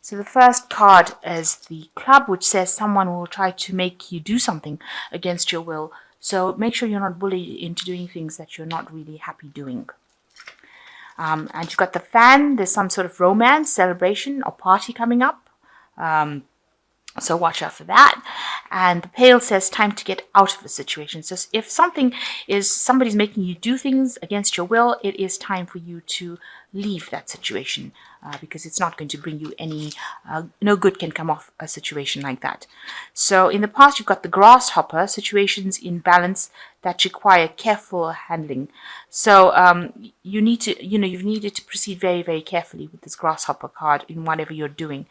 So the first card is the club, which says someone will try to make you do something against your will. So make sure you're not bullied into doing things that you're not really happy doing. And you've got the fan. There's some sort of romance, celebration, or party coming up. So watch out for that. And the pail says time to get out of a situation. So if somebody's making you do things against your will, it is time for you to leave that situation, because it's not going to bring you any, no good can come off a situation like that. So in the past, you've got the grasshopper, situations in balance that require careful handling. So you need to, you've needed to proceed very, very carefully with this grasshopper card in whatever you're doing.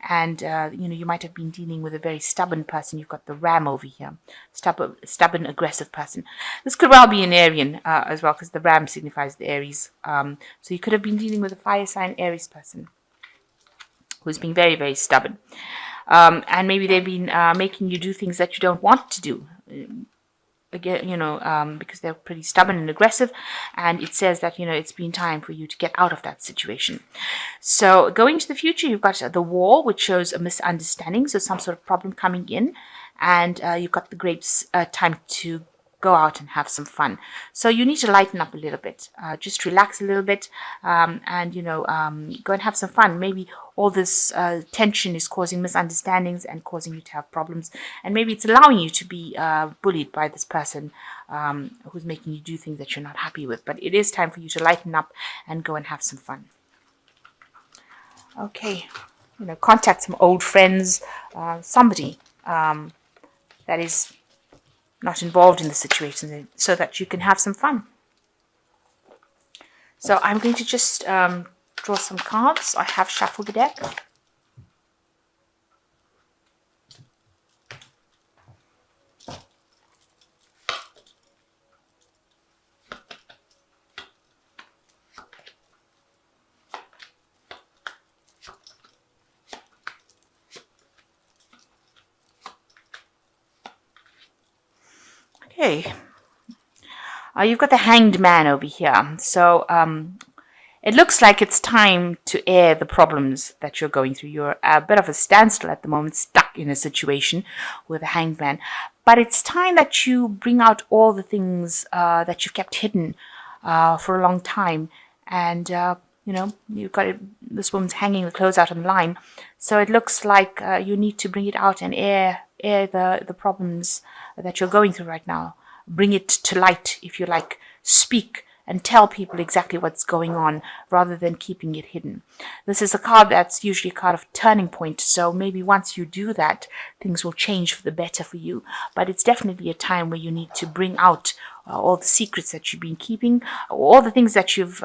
And, you might have been dealing with a very stubborn person. You've got the ram over here, stubborn, aggressive person. This could well be an Arian as well, because the ram signifies the Aries. So you could have been dealing with a fire sign Aries person who's been very, very stubborn. And maybe they've been making you do things that you don't want to do. Again, because they're pretty stubborn and aggressive, and it says that, it's been time for you to get out of that situation. So going to the future, you've got the war, which shows a misunderstanding, so some sort of problem coming in, and you've got the grapes, time to go out and have some fun. So you need to lighten up a little bit, just relax a little bit, and go and have some fun. Maybe all this tension is causing misunderstandings and causing you to have problems, and maybe it's allowing you to be bullied by this person who's making you do things that you're not happy with. But it is time for you to lighten up and go and have some fun. Okay, contact some old friends, somebody that is not involved in the situation, so that you can have some fun. So I'm going to just draw some cards. I have shuffled the deck. Okay, you've got the Hanged Man over here. So it looks like it's time to air the problems that you're going through. You're at a bit of a standstill at the moment, stuck in a situation with a Hanged Man. But it's time that you bring out all the things that you've kept hidden for a long time. And, you've got it, this woman's hanging the clothes out on the line. So it looks like you need to bring it out and air the problems that you're going through right now. Bring it to light, if you like. Speak and tell people exactly what's going on, rather than keeping it hidden. This is a card that's usually a card of turning point, so maybe once you do that, things will change for the better for you. But it's definitely a time where you need to bring out all the secrets that you've been keeping, all the things that you've,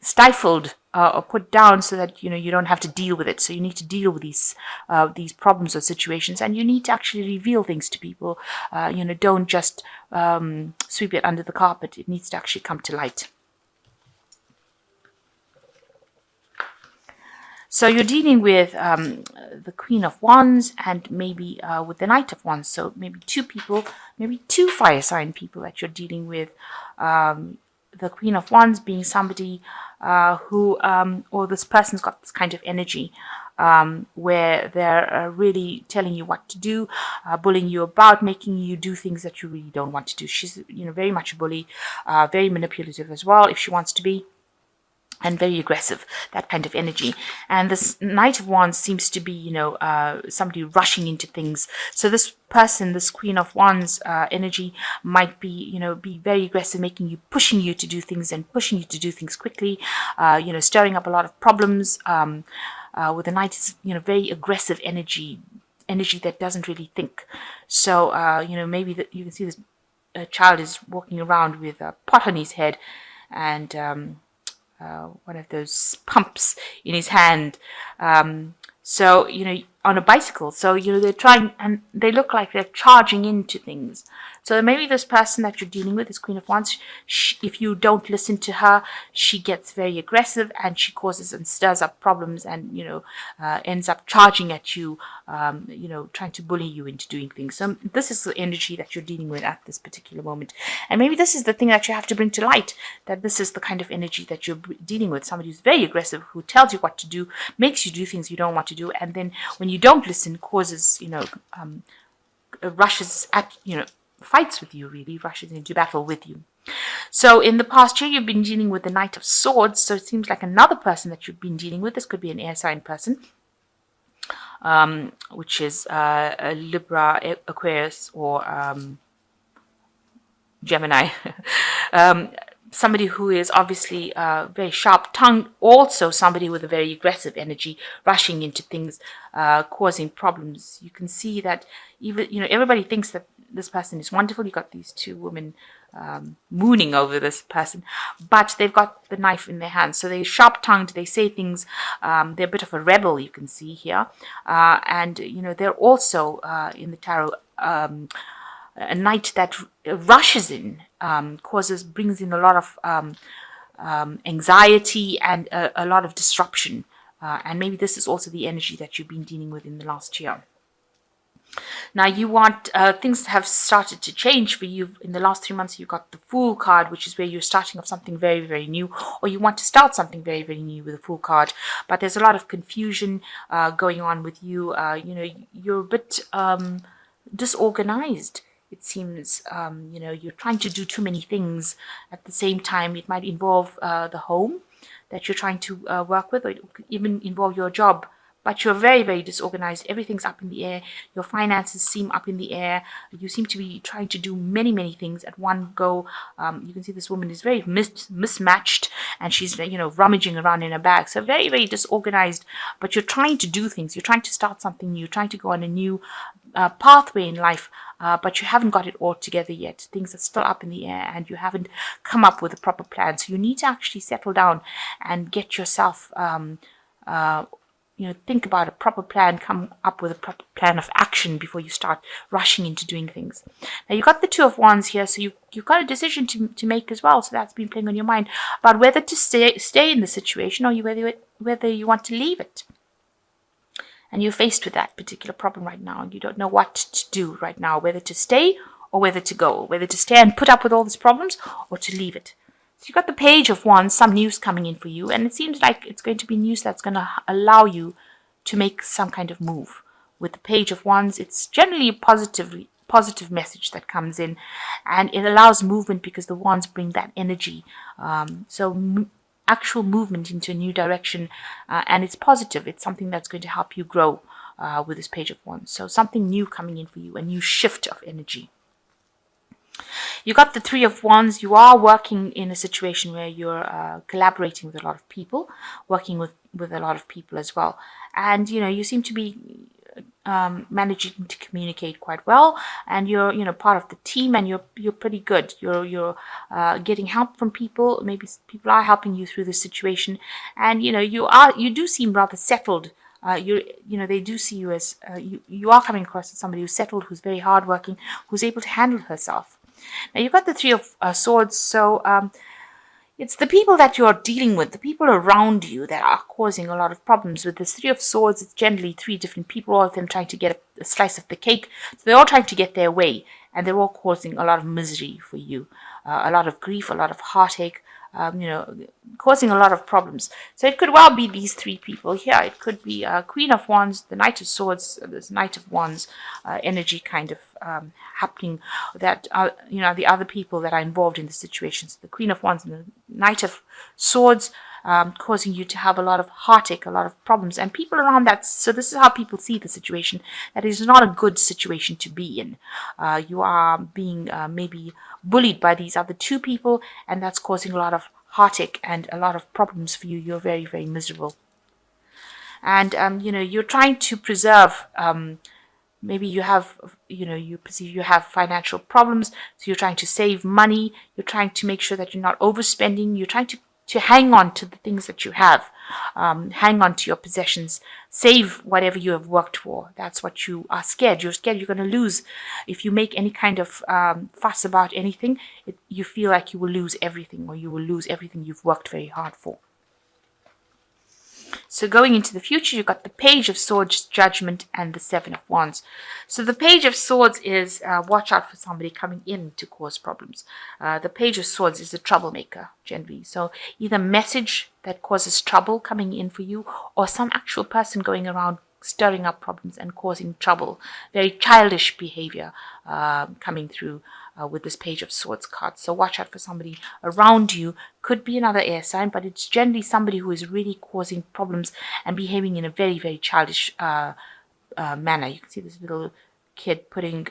stifled or put down, so that you don't have to deal with it. So you need to deal with these problems or situations, and you need to actually reveal things to people. Don't just sweep it under the carpet. It needs to actually come to light. So you're dealing with the Queen of Wands, and maybe with the Knight of Wands. So maybe two people, maybe two fire sign people that you're dealing with. The Queen of Wands being somebody who, or this person's got this kind of energy where they're really telling you what to do, bullying you about, making you do things that you really don't want to do. She's, very much a bully, very manipulative as well, if she wants to be, and very aggressive, that kind of energy. And this Knight of Wands seems to be, somebody rushing into things. So this person, this Queen of Wands energy might be, be very aggressive, pushing you to do things, and pushing you to do things quickly, stirring up a lot of problems. With the Knight, it's, very aggressive energy that doesn't really think. So, maybe that you can see this child is walking around with a pot on his head, and one of those pumps in his hand. So, on a bicycle. So, they're trying, and they look like they're charging into things. So maybe this person that you're dealing with, this Queen of Wands, if you don't listen to her, she gets very aggressive and she causes and stirs up problems, and ends up charging at you, trying to bully you into doing things. So this is the energy that you're dealing with at this particular moment, and maybe this is the thing that you have to bring to light. That this is the kind of energy that you're dealing with. Somebody who's very aggressive, who tells you what to do, makes you do things you don't want to do, and then when you don't listen, causes rushes at fights with you, really rushes into battle with you. So in the past year, you've been dealing with the Knight of Swords. So it seems like another person that you've been dealing with. This could be an air sign person, which is a Libra, Aquarius, or Gemini. Somebody who is obviously very sharp-tongued, also somebody with a very aggressive energy, rushing into things, causing problems. You can see that even, everybody thinks that this person is wonderful. You got these two women mooning over this person, but they've got the knife in their hands. So they're sharp-tongued, they say things, they're a bit of a rebel, you can see here. And, they're also, in the tarot, a knight that rushes in, brings in a lot of anxiety and a lot of disruption. And maybe this is also the energy that you've been dealing with in the last year. Now you want things have started to change for you in the last 3 months. You got the Fool card, which is where you're starting off something very, very new, or you want to start something very, very new with the Fool card. But there's a lot of confusion going on with you. You're a bit disorganized. It seems, you're trying to do too many things at the same time. It might involve the home that you're trying to work with, or it could even involve your job. But you're very, very disorganized. Everything's up in the air. Your finances seem up in the air. You seem to be trying to do many, many things at one go. You can see this woman is very mismatched, and she's, rummaging around in her bag. So very, very disorganized. But you're trying to do things. You're trying to start something new. You're trying to go on a new pathway in life. But you haven't got it all together yet. Things are still up in the air, and you haven't come up with a proper plan. So you need to actually settle down and get yourself think about a proper plan, come up with a proper plan of action before you start rushing into doing things. Now, you've got the Two of Wands here, so you've got a decision to make as well. So that's been playing on your mind about whether to stay in the situation, or whether you want to leave it. And you're faced with that particular problem right now, and you don't know what to do right now, whether to stay or whether to go, whether to stay and put up with all these problems or to leave it. So you've got the Page of Wands, some news coming in for you, and it seems like it's going to be news that's going to allow you to make some kind of move. With the Page of Wands, it's generally a positive message that comes in, and it allows movement because the wands bring that energy. Actual movement into a new direction, and it's positive. It's something that's going to help you grow with this Page of Wands. So something new coming in for you, a new shift of energy. You got the Three of Wands. You are working in a situation where you're collaborating with a lot of people, working with a lot of people as well. And, you seem to be managing to communicate quite well, and you're part of the team, and you're pretty good. You're getting help from people. Maybe people are helping you through this situation, and you do seem rather settled. They do see you as you are coming across as somebody who's settled, who's very hardworking, who's able to handle herself. Now you've got the Three of Swords, so it's the people that you're dealing with, the people around you, that are causing a lot of problems. With this Three of Swords, it's generally 3 different people, all of them trying to get a slice of the cake. So they're all trying to get their way, and they're all causing a lot of misery for you, a lot of grief, a lot of heartache, causing a lot of problems. So it could well be these 3 people here. It could be Queen of Wands, the Knight of Swords, this Knight of Wands energy kind of happening, that the other people that are involved in the situations. The Queen of Wands and the Knight of Swords causing you to have a lot of heartache, a lot of problems, and people around that. So this is how people see the situation. That is not a good situation to be in. You are being maybe bullied by these other 2 people, and that's causing a lot of heartache and a lot of problems for you. You're very, very miserable. And, you're trying to preserve, maybe you have, you perceive you have financial problems, so you're trying to save money. You're trying to make sure that you're not overspending. You're trying to to hang on to the things that you have. Hang on to your possessions. Save whatever you have worked for. That's what you are scared. You're scared you're going to lose. If you make any kind of fuss about anything, you feel like you will lose everything, or you will lose everything you've worked very hard for. So going into the future, you've got the Page of Swords, Judgment, and the Seven of Wands. So the Page of Swords is watch out for somebody coming in to cause problems. The Page of Swords is a troublemaker, generally. So either message that causes trouble coming in for you, or some actual person going around stirring up problems and causing trouble. Very childish behavior coming through with this Page of Swords card. So watch out for somebody around you. Could be another air sign, but it's generally somebody who is really causing problems and behaving in a very, very childish manner. You can see this little kid putting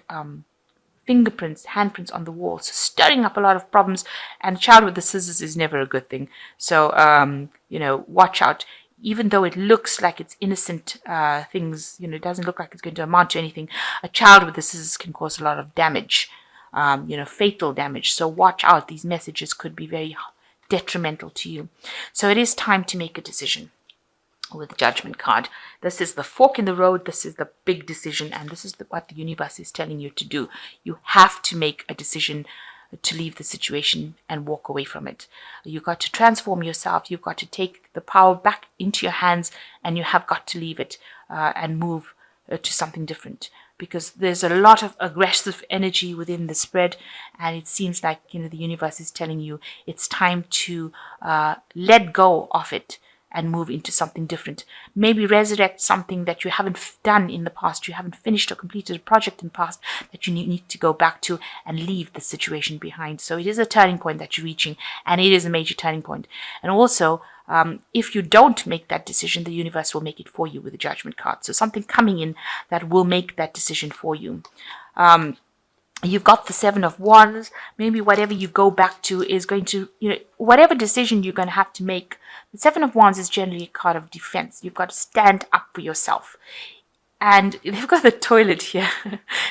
fingerprints, handprints on the wall, so stirring up a lot of problems. And a child with the scissors is never a good thing. So, watch out. Even though it looks like it's innocent things, it doesn't look like it's going to amount to anything. A child with the scissors can cause a lot of damage, fatal damage. So watch out. These messages could be very detrimental to you. So it is time to make a decision with the Judgment card. This is the fork in the road. This is the big decision, and this is what the universe is telling you to do. You have to make a decision to leave the situation and walk away from it. You've got to transform yourself. You've got to take the power back into your hands, and you have got to leave it and move to something different, because there's a lot of aggressive energy within the spread, and it seems like the universe is telling you it's time to let go of it and move into something different. Maybe resurrect something that you haven't done in the past. You haven't finished or completed a project in the past that you need to go back to and leave the situation behind. So it is a turning point that you're reaching, and it is a major turning point. And also, if you don't make that decision, the universe will make it for you with the Judgment card. So something coming in that will make that decision for you. You've got the Seven of Wands. Maybe whatever you go back to is going to, whatever decision you're going to have to make. The Seven of Wands is generally a card of defense. You've got to stand up for yourself. And they've got the toilet here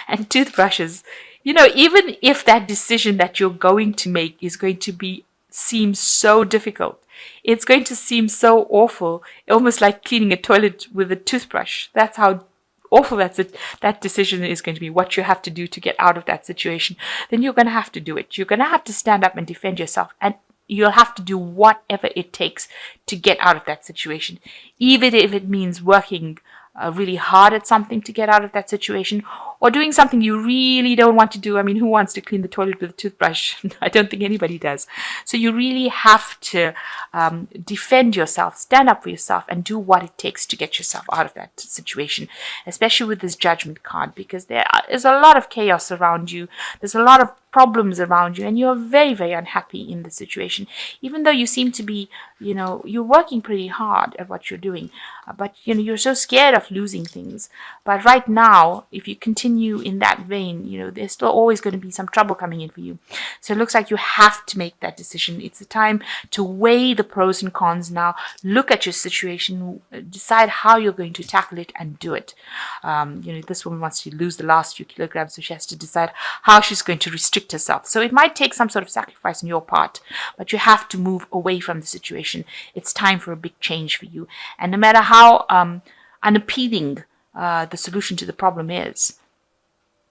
and toothbrushes. Even if that decision that you're going to make is going to seem so difficult, it's going to seem so awful, almost like cleaning a toilet with a toothbrush. That's how awful that decision is going to be, what you have to do to get out of that situation. Then you're going to have to do it. You're going to have to stand up and defend yourself, and you'll have to do whatever it takes to get out of that situation, even if it means working really hard at something to get out of that situation, or doing something you really don't want to do. I mean, who wants to clean the toilet with a toothbrush? I don't think anybody does. So you really have to defend yourself, stand up for yourself, and do what it takes to get yourself out of that situation, especially with this Judgment card, because there is a lot of chaos around you. There's a lot of problems around you, and you're very, very unhappy in the situation, even though you seem to be, you're working pretty hard at what you're doing, but you're so scared of losing things. But right now, if you continue in that vein, there's still always going to be some trouble coming in for you. So it looks like you have to make that decision. It's the time to weigh the pros and cons now. Look at your situation, decide how you're going to tackle it, and do it. This woman wants to lose the last few kilograms, so she has to decide how she's going to restrict herself. So it might take some sort of sacrifice on your part, but you have to move away from the situation. It's time for a big change for you. And no matter how unappealing the solution to the problem is,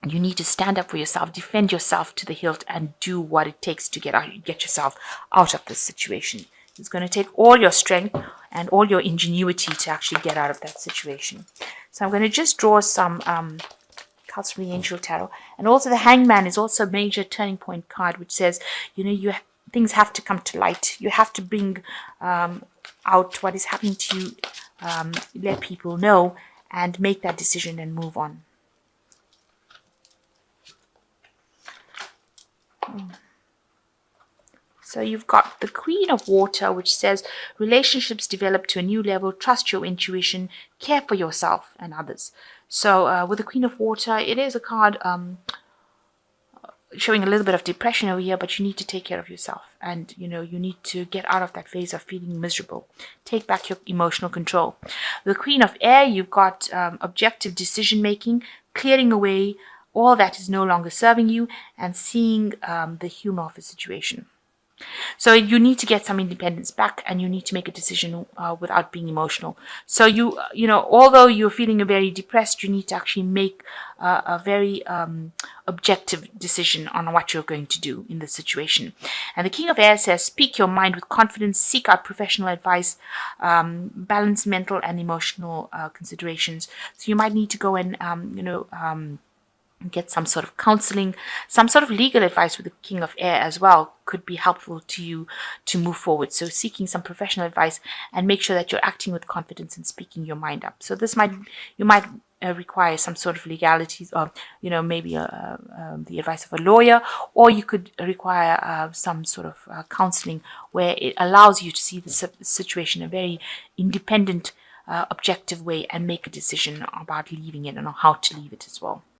you need to stand up for yourself, defend yourself to the hilt, and do what it takes to get yourself out of this situation. It's going to take all your strength and all your ingenuity to actually get out of that situation. So I'm going to just draw some cards from the Angel Tarot. And also the Hangman is also a major turning point card, which says, things have to come to light. You have to bring out what is happening to you, let people know, and make that decision and move on. So you've got the Queen of Water, which says relationships develop to a new level, trust your intuition, care for yourself and others. So with the Queen of Water, it is a card showing a little bit of depression over here, but you need to take care of yourself, and you need to get out of that phase of feeling miserable. Take back your emotional control. The Queen of Air, you've got objective decision making, clearing away all that is no longer serving you, and seeing the humor of the situation. So you need to get some independence back, and you need to make a decision without being emotional. So although you're feeling very depressed, you need to actually make a very objective decision on what you're going to do in the situation. And the King of Air says, speak your mind with confidence, seek out professional advice, balance mental and emotional considerations. So you might need to go and get some sort of counseling, some sort of legal advice with the King of Air as well could be helpful to you to move forward. So seeking some professional advice, and make sure that you're acting with confidence and speaking your mind up. So you might require some sort of legalities, or maybe the advice of a lawyer, or you could require some sort of counseling where it allows you to see the situation in a very independent, objective way, and make a decision about leaving it and how to leave it as well.